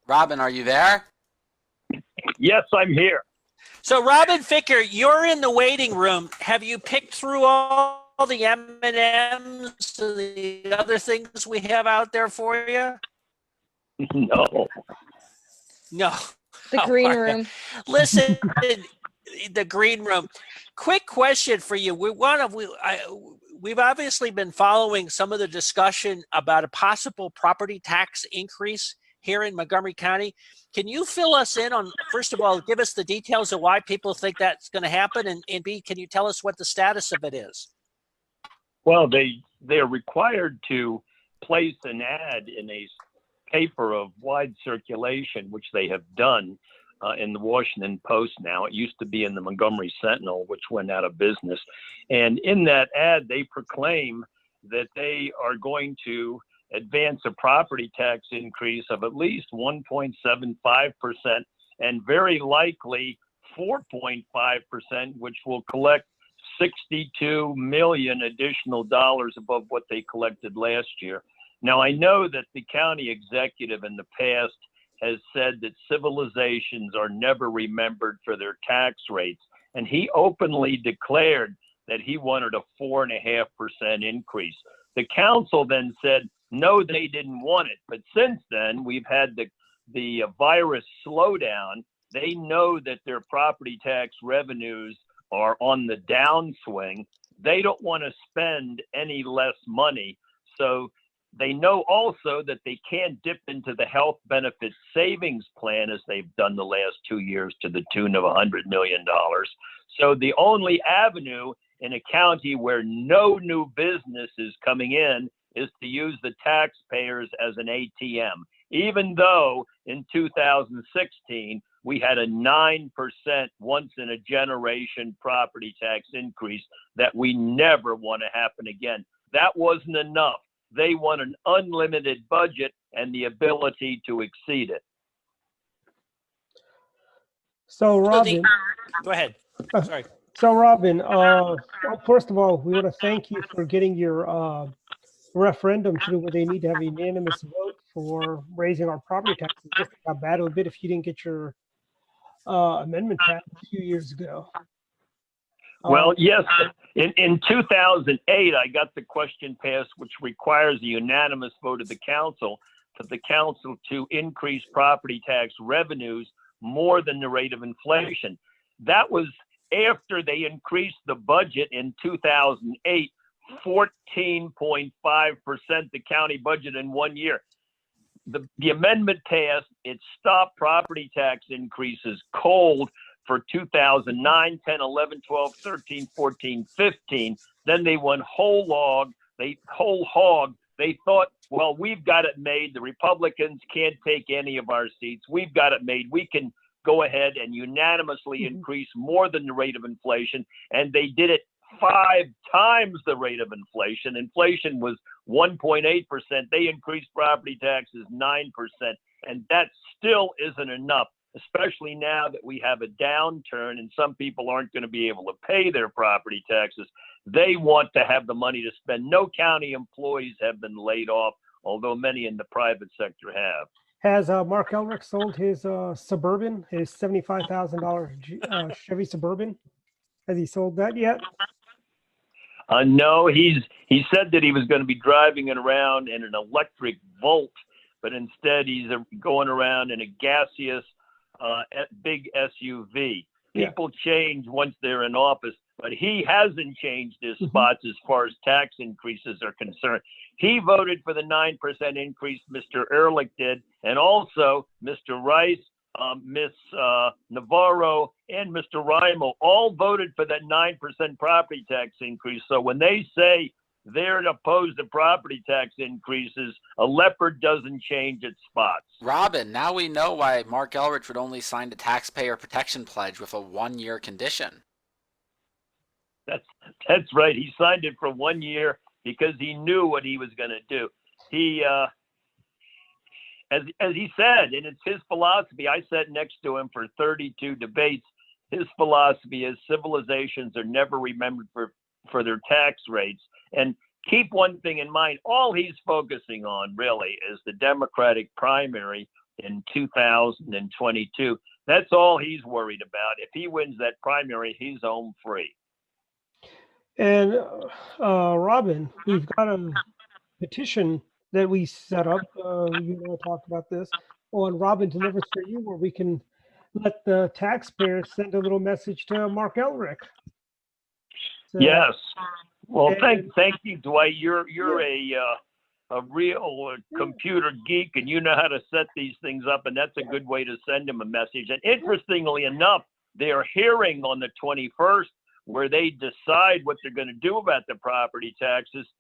Robin, are you there? Yes, I'm here. So, Robin Ficker, you're in the waiting room. Have you picked through all the M&Ms and the other things we have out there for you? No. No. The green All right. room. Listen, the green room. Quick question for you. We've obviously been following some of the discussion about a possible property tax increase here in Montgomery County. Can you fill us in on, first of all, give us the details of why people think that's going to happen, and B, can you tell us what the status of it is? Well, they're required to place an ad in a paper of wide circulation, which they have done in the Washington Post now. It used to be in the Montgomery Sentinel, which went out of business. And in that ad, they proclaim that they are going to advance a property tax increase of at least 1.75% and very likely 4.5%, which will collect 62 million additional dollars above what they collected last year. Now, I know that the county executive in the past has said that civilizations are never remembered for their tax rates, and he openly declared that he wanted a 4.5% increase. The council then said, no, they didn't want it. But since then, we've had the virus slowdown. They know that their property tax revenues are on the downswing. They don't want to spend any less money. So they know also that they can't dip into the health benefit savings plan as they've done the last 2 years to the tune of $100 million. So the only avenue in a county where no new business is coming in is to use the taxpayers as an ATM, even though in 2016, we had a 9% once in a generation property tax increase that we never want to happen again. That wasn't enough. They want an unlimited budget and the ability to exceed it. So, Robin. Go ahead. Sorry. So, Robin, first of all, we want to thank you for getting your referendum through where they need to have a unanimous vote for raising our property taxes. Just how bad it would be if you didn't get your amendment passed a few years ago. Well, yes, in 2008, I got the question passed, which requires a unanimous vote of the council for the council to increase property tax revenues more than the rate of inflation. That was after they increased the budget in 2008, 14.5% the county budget in 1 year. The amendment passed. It stopped property tax increases cold for 2009, 10, 11, 12, 13, 14, 15. Then they went whole hog. They thought, well, we've got it made. The Republicans can't take any of our seats. We've got it made. We can go ahead and unanimously increase more than the rate of inflation. And they did it 5 times the rate of inflation. Inflation was 1.8%. They increased property taxes 9%. And that still isn't enough, especially now that we have a downturn and some people aren't going to be able to pay their property taxes. They want to have the money to spend. No county employees have been laid off, although many in the private sector have. Has Mark Elric sold his Suburban, his $75,000 Chevy Suburban? Has he sold that yet? No, he said that he was going to be driving it around in an electric Volt, but instead he's going around in a gaseous big SUV. People change once they're in office, but he hasn't changed his spots as far as tax increases are concerned. He voted for the 9% increase, Mr. Ehrlich did, and also Mr. Rice, Ms. Navarro, and Mr. Rimo all voted for that 9% property tax increase. So when they say they're opposed to property tax increases, a leopard doesn't change its spots. Robin, now we know why Mark Elrich would only sign a taxpayer protection pledge with a 1-year condition. That's right. He signed it for 1 year because he knew what he was going to do. He, as he said, and it's his philosophy. I sat next to him for 32 debates. His philosophy is civilizations are never remembered for their tax rates. And keep one thing in mind, all he's focusing on really is the Democratic primary, in 2022. That's all he's worried about. If he wins that primary, he's home free. And Robin, we've got a petition that we set up. You and I talked about this on Robin Delivers for You, where we can let the taxpayers send a little message to Mark Elric. So, Yes. Well, and- thank you, Dwight. You're a real computer geek, and you know how to set these things up, and that's a good way to send them a message. And interestingly enough, their hearing on the 21st, where they decide what they're going to do about the property taxes,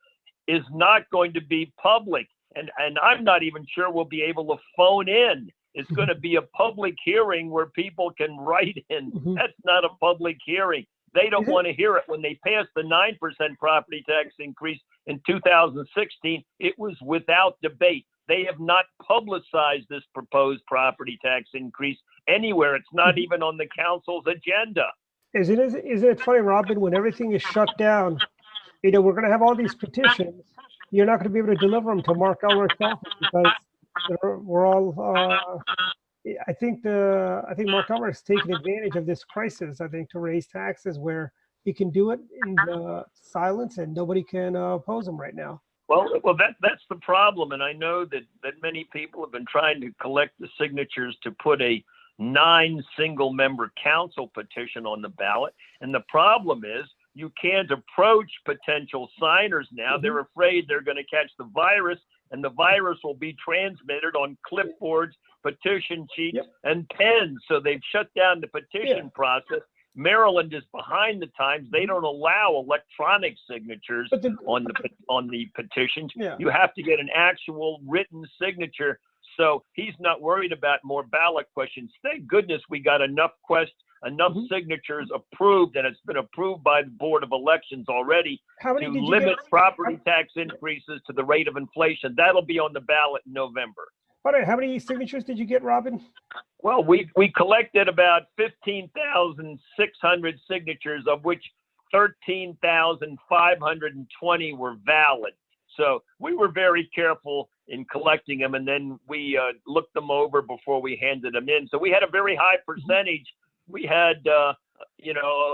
is not going to be public. And I'm not even sure we'll be able to phone in. It's going to be a public hearing where people can write in. That's not a public hearing. They don't want to hear it. When they passed the 9% property tax increase in 2016, it was without debate. They have not publicized this proposed property tax increase anywhere. It's not even on the council's agenda. Isn't it funny, Robin, when everything is shut down, we're going to have all these petitions. You're not going to be able to deliver them to Mark Elric's office because we're all, I think Mark Elric's taking advantage of this crisis, I think, to raise taxes where he can do it in silence and nobody can oppose him right now. Well, that's the problem. And I know that many people have been trying to collect the signatures to put a 9 single-member council petition on the ballot. And the problem is you can't approach potential signers now. They're afraid they're going to catch the virus, and the virus will be transmitted on clipboards, petition sheets, and pens. So they've shut down the petition process. Maryland is behind the times. They don't allow electronic signatures on the petitions. You have to get an actual written signature. So he's not worried about more ballot questions. Thank goodness we got enough signatures approved, and it's been approved by the Board of Elections already to limit property tax increases to the rate of inflation. That'll be on the ballot in November. How many signatures did you get, Robin? Well, we collected about 15,600 signatures, of which 13,520 were valid. So we were very careful in collecting them, and then we looked them over before we handed them in. So we had a very high percentage. We had,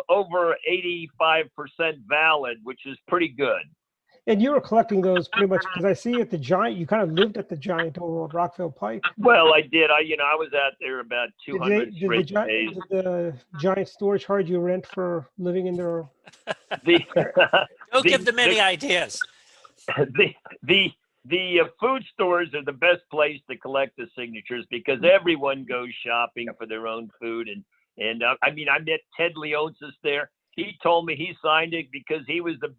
over 85% valid, which is pretty good. And you were collecting those pretty much because I see at the Giant, you kind of lived at the Giant over at Rockville Pike. Well, I did. I was out there about 200 straight days. Did the Giant store charge you rent for living in their? Don't give them any ideas. The food stores are the best place to collect the signatures because everyone goes shopping for their own food. And I met Ted Leonsis there. He told me he signed it because he was the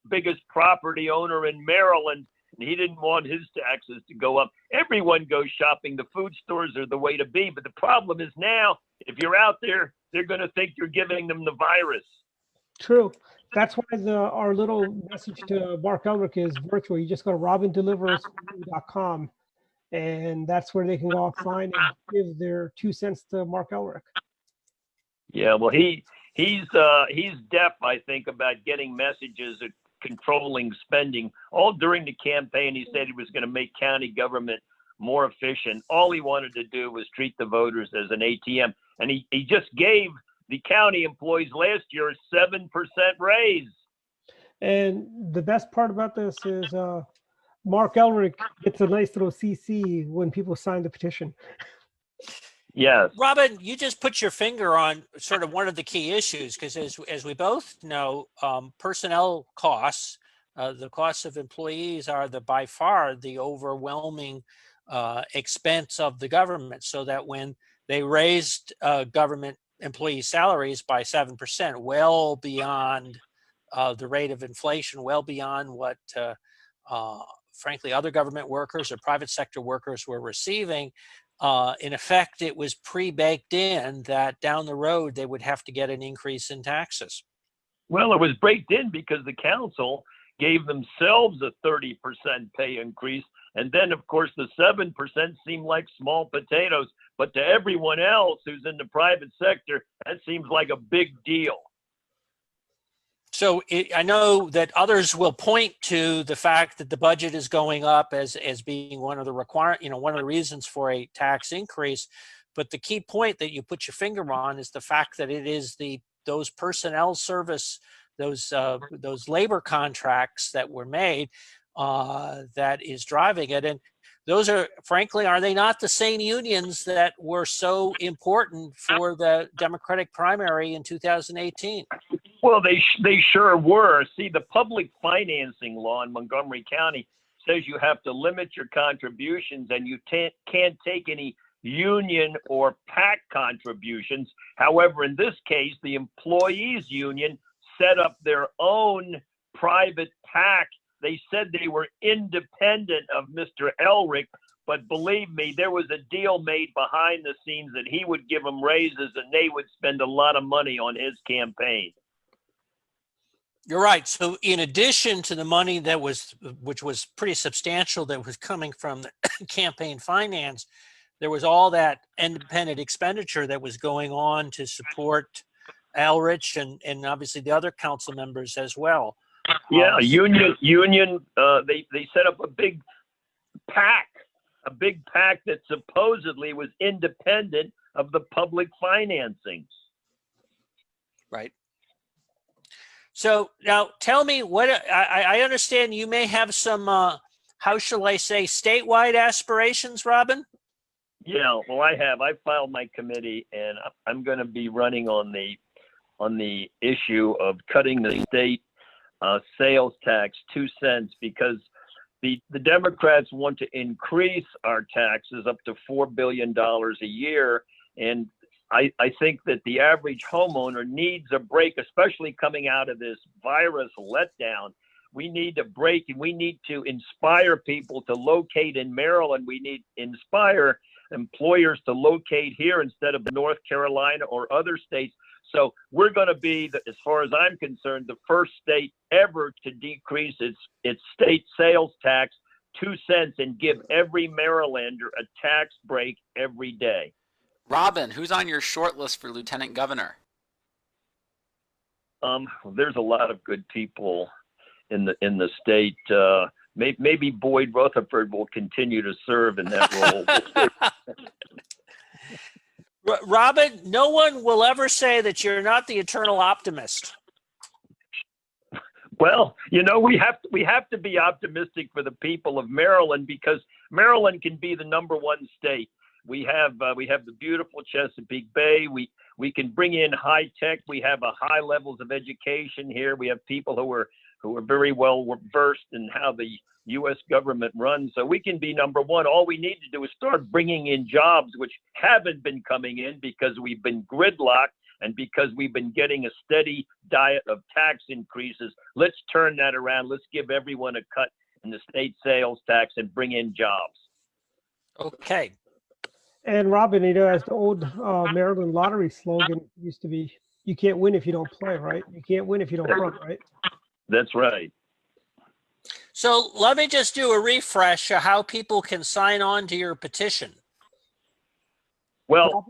biggest property owner in Maryland, and he didn't want his taxes to go up. Everyone goes shopping. The food stores are the way to be. But the problem is now, if you're out there, they're going to think you're giving them the virus. True. That's why our little message to Mark Elric is virtual. You just go to robindeliversforyou.com, and that's where they can go offline and give their 2 cents to Mark Elric. Yeah, well, he's deaf, I think, about getting messages of controlling spending. All during the campaign, he said he was going to make county government more efficient. All he wanted to do was treat the voters as an ATM, and he just gave the county employees last year a 7% raise. And the best part about this is Mark Elric gets a nice little CC when people sign the petition. Yes. Robin, you just put your finger on sort of one of the key issues because as we both know, personnel costs, the costs of employees are by far the overwhelming expense of the government, so that when they raised government employee salaries by 7%, well beyond the rate of inflation, well beyond what frankly other government workers or private sector workers were receiving. In effect, it was pre-baked in that down the road they would have to get an increase in taxes. Well, it was baked in because the council gave themselves a 30% pay increase. And then, of course, the 7% seemed like small potatoes. But to everyone else who's in the private sector, that seems like a big deal. So I know that others will point to the fact that the budget is going up as being one of the one of the reasons for a tax increase. But the key point that you put your finger on is the fact that it is those personnel service, those labor contracts that were made that is driving it. And those are, frankly, are they not the same unions that were so important for the Democratic primary in 2018? Well, they sure were. See, the public financing law in Montgomery County says you have to limit your contributions and you can't take any union or PAC contributions. However, in this case, the employees union set up their own private PAC. They said they were independent of Mr. Elric, but believe me, there was a deal made behind the scenes that he would give them raises and they would spend a lot of money on his campaign. You're right. So in addition to the money which was pretty substantial, that was coming from the campaign finance, there was all that independent expenditure that was going on to support Elrich and obviously the other council members as well. Yeah, union. They set up a big PAC that supposedly was independent of the public financing. Right. So now tell me what I understand. You may have some, how shall I say, statewide aspirations, Robin? Yeah, well, I filed my committee, and I'm going to be running on the issue of cutting the state sales tax 2 cents, because the Democrats want to increase our taxes up to $4 billion a year. And I think that the average homeowner needs a break, especially coming out of this virus letdown. We need a break, and we need to inspire people to locate in Maryland. We need to inspire employers to locate here instead of North Carolina or other states. So we're going to be, as far as I'm concerned, the first state ever to decrease its state sales tax 2 cents and give every Marylander a tax break every day. Robin, who's on your short list for lieutenant governor? There's a lot of good people in the state. Maybe Boyd Rutherford will continue to serve in that role. Robin, no one will ever say that you're not the eternal optimist. Well, we have to be optimistic for the people of Maryland, because Maryland can be the #1 state. We have the beautiful Chesapeake Bay. We can bring in high tech. We have a high levels of education here. We have people who are very well versed in how the U.S. government runs. So we can be #1. All we need to do is start bringing in jobs, which haven't been coming in because we've been gridlocked and because we've been getting a steady diet of tax increases. Let's turn that around. Let's give everyone a cut in the state sales tax and bring in jobs. Okay. And Robin, as the old Maryland lottery slogan used to be, you can't win if you don't play, right? You can't win if you don't run, right? That's right. So let me just do a refresh of how people can sign on to your petition. Well,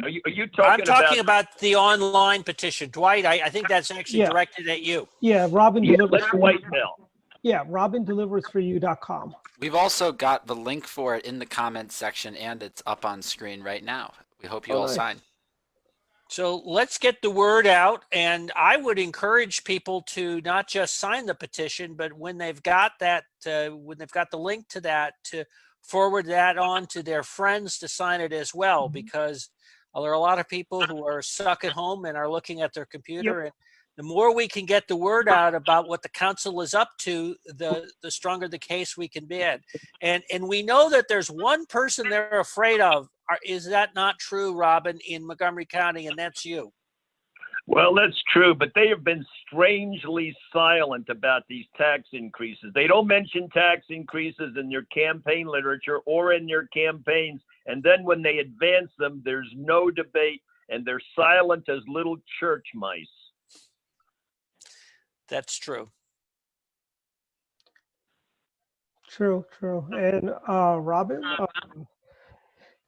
are you talking I'm talking about the online petition. Dwight, I think that's actually directed at you. Yeah, Robin delivers let's for wait you. now. Yeah, robindeliversforyou.com. We've also got the link for it in the comments section, and it's up on screen right now. We hope you all sign. So let's get the word out, and I would encourage people to not just sign the petition, but when they've got that, when they've got the link to that, to forward that on to their friends to sign it as well, because there are a lot of people who are stuck at home and are looking at their computer. And the more we can get the word out about what the council is up to, the stronger the case we can be in. And we know that there's one person they're afraid of. Is that not true, Robin, in Montgomery County? And that's you. Well, that's true, but they have been strangely silent about these tax increases. They don't mention tax increases in their campaign literature or in their campaigns. And then when they advance them, there's no debate, and they're silent as little church mice. That's true. True. And Robin,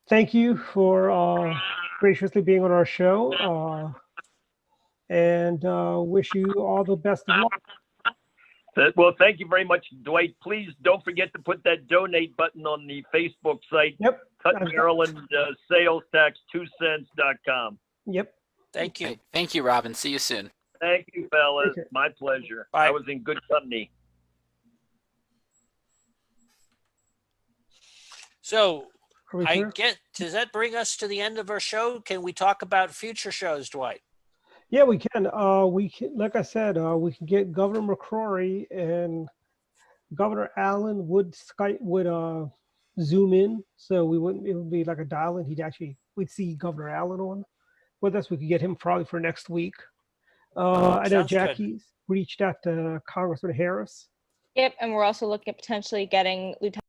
thank you for graciously being on our show. and wish you all the best of luck. Well, thank you very much, Dwight. Please don't forget to put that donate button on the Facebook site. Yep. Cut Maryland Sales Tax 2cents.com. Yep. Thank you. Okay, thank you, Robin. See you soon. Thank you, fellas. Okay. My pleasure. Bye. I was in good company. So Are we I clear? get, does that bring us to the end of our show? Can we talk about future shows, Dwight? Yeah, we can. We can, like I said, we can get Governor McCrory and Governor Allen would Zoom in, so we wouldn't. It would be like a dial-in. We'd see Governor Allen on with us. We could get him probably for next week. I know Sounds good. Jackie's reached out to Congressman Harris. Yep, and we're also looking at potentially getting Lieutenant